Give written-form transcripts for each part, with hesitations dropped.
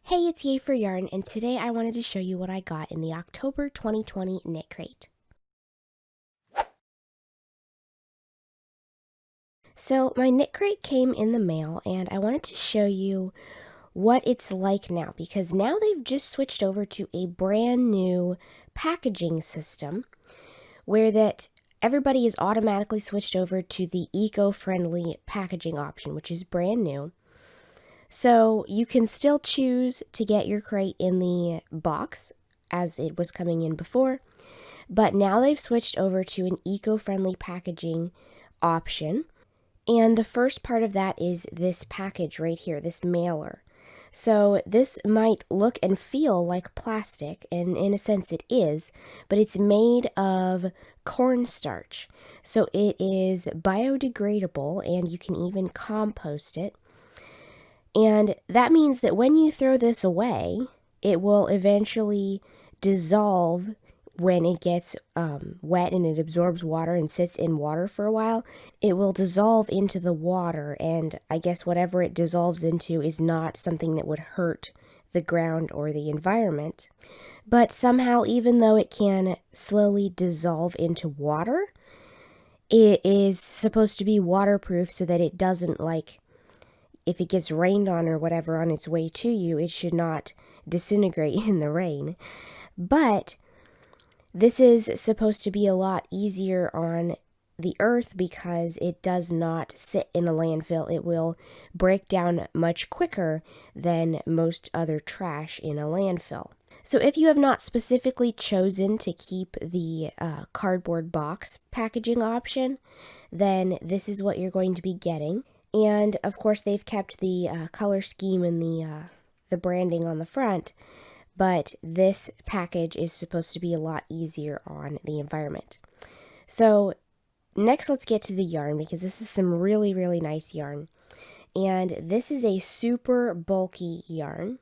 Hey, it's Yay for Yarn, and today I wanted to show you what I got in the October 2020 Knit Crate. So my Knit Crate came in the mail, and I wanted to show you what it's like now, because now they've just switched over to a brand new packaging system where that everybody is automatically switched over to the eco-friendly packaging option, which is brand new. So you can still choose to get your crate in the box as it was coming in before, but now they've switched over to an eco-friendly packaging option. And the first part of that is this package right here, this mailer. So this might look and feel like plastic, and in a sense it is, but it's made of cornstarch. So it is biodegradable, and you can even compost it. And that means that when you throw this away, it will eventually dissolve when it gets wet and it absorbs water and sits in water for a while. It will dissolve into the water, and I guess whatever it dissolves into is not something that would hurt the ground or the environment. But somehow, even though it can slowly dissolve into water, it is supposed to be waterproof so that it doesn't, like, if it gets rained on or whatever on its way to you, it should not disintegrate in the rain. But this is supposed to be a lot easier on the earth because it does not sit in a landfill. It will break down much quicker than most other trash in a landfill. So if you have not specifically chosen to keep the cardboard box packaging option, then this is what you're going to be getting. And of course, they've kept the color scheme and the branding on the front, but this package is supposed to be a lot easier on the environment. So next, let's get to the yarn, because this is some really, really nice yarn. And this is a super bulky yarn.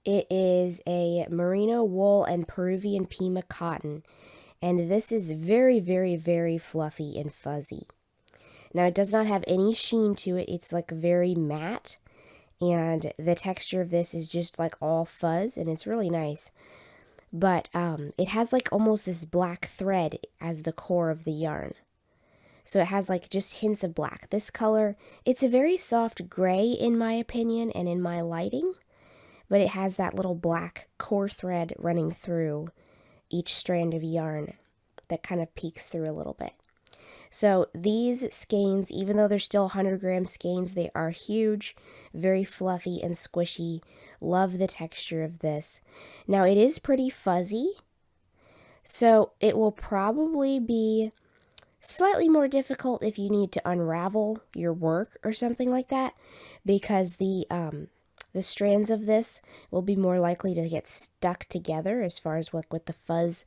It is a merino wool and Peruvian Pima cotton, and this is very, very, very fluffy and fuzzy. Now, it does not have any sheen to it. It's like very matte, and the texture of this is just like all fuzz, and it's really nice. But it has like almost this black thread as the core of the yarn. So it has like just hints of black. This color, it's a very soft gray in my opinion and in my lighting, but it has that little black core thread running through each strand of yarn that kind of peeks through a little bit. So these skeins, even though they're still 100-gram skeins, they are huge, very fluffy and squishy. Love the texture of this. Now, it is pretty fuzzy, so it will probably be slightly more difficult if you need to unravel your work or something like that, because the strands of this will be more likely to get stuck together as far as like with the fuzz.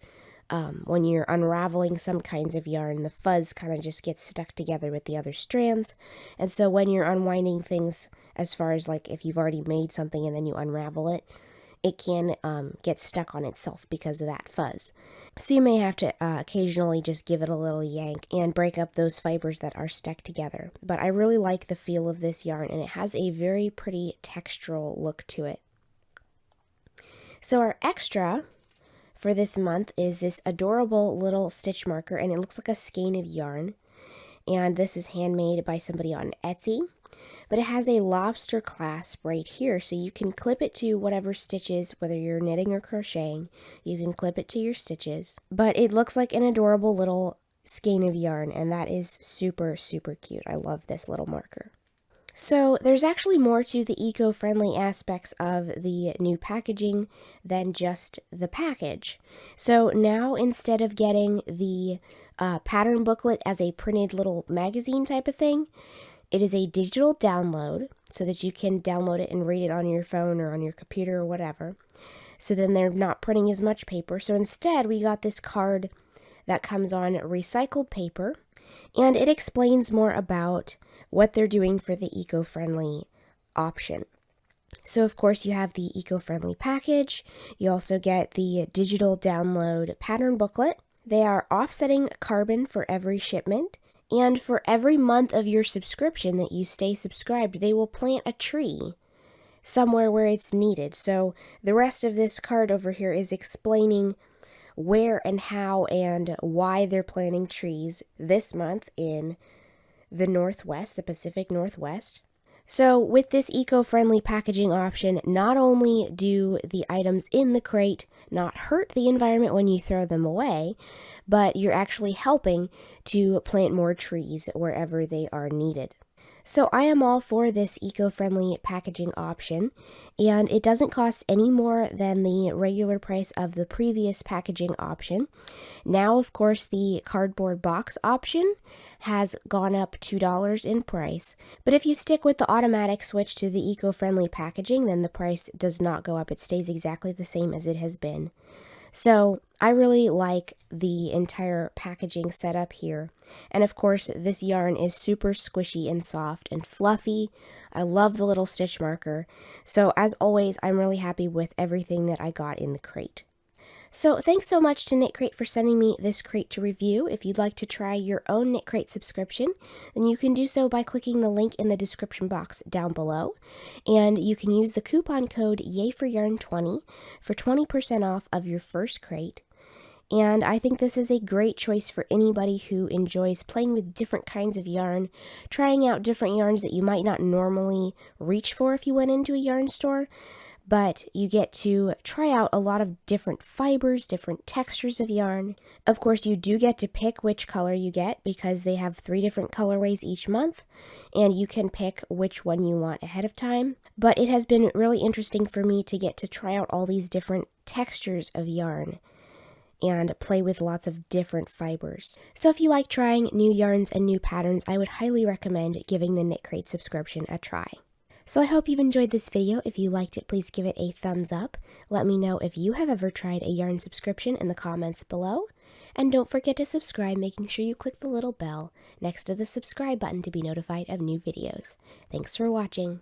When you're unraveling some kinds of yarn, the fuzz kind of just gets stuck together with the other strands. And so when you're unwinding things, as far as like if you've already made something and then you unravel it, it can get stuck on itself because of that fuzz. So you may have to occasionally just give it a little yank and break up those fibers that are stuck together. But I really like the feel of this yarn, and it has a very pretty textural look to it. So our extra for this month is this adorable little stitch marker, and it looks like a skein of yarn. And this is handmade by somebody on Etsy, but it has a lobster clasp right here, so you can clip it to whatever stitches, whether you're knitting or crocheting, you can clip it to your stitches. But it looks like an adorable little skein of yarn, and that is super, super cute. I love this little marker. So there's actually more to the eco-friendly aspects of the new packaging than just the package. So now, instead of getting the pattern booklet as a printed little magazine type of thing, it is a digital download so that you can download it and read it on your phone or on your computer or whatever. So then they're not printing as much paper. So instead, we got this card that comes on recycled paper, and it explains more about what they're doing for the eco-friendly option. So of course you have the eco-friendly package. You also get the digital download pattern booklet. They are offsetting carbon for every shipment, and for every month of your subscription that you stay subscribed, they will plant a tree. somewhere where it's needed. So the rest of this card over here is explaining where and how and why they're planting trees this month in the Northwest, the Pacific Northwest. So with this eco-friendly packaging option, not only do the items in the crate not hurt the environment when you throw them away, but you're actually helping to plant more trees wherever they are needed. So I am all for this eco-friendly packaging option, and it doesn't cost any more than the regular price of the previous packaging option. Now, of course, the cardboard box option has gone up $2 in price, but if you stick with the automatic switch to the eco-friendly packaging, then the price does not go up. It stays exactly the same as it has been. So I really like the entire packaging setup here. And of course, this yarn is super squishy and soft and fluffy. I love the little stitch marker. So as always, I'm really happy with everything that I got in the crate. So thanks so much to Knit Crate for sending me this crate to review. If you'd like to try your own Knit Crate subscription, then you can do so by clicking the link in the description box down below. And you can use the coupon code YAYFORYARN20 for 20% off of your first crate. And I think this is a great choice for anybody who enjoys playing with different kinds of yarn, trying out different yarns that you might not normally reach for if you went into a yarn store. But you get to try out a lot of different fibers, different textures of yarn. Of course, you do get to pick which color you get because they have 3 different colorways each month, and you can pick which one you want ahead of time. But it has been really interesting for me to get to try out all these different textures of yarn and play with lots of different fibers. So if you like trying new yarns and new patterns, I would highly recommend giving the Knit Crate subscription a try. So I hope you've enjoyed this video. If you liked it, please give it a thumbs up. Let me know if you have ever tried a yarn subscription in the comments below. And don't forget to subscribe, making sure you click the little bell next to the subscribe button to be notified of new videos. Thanks for watching.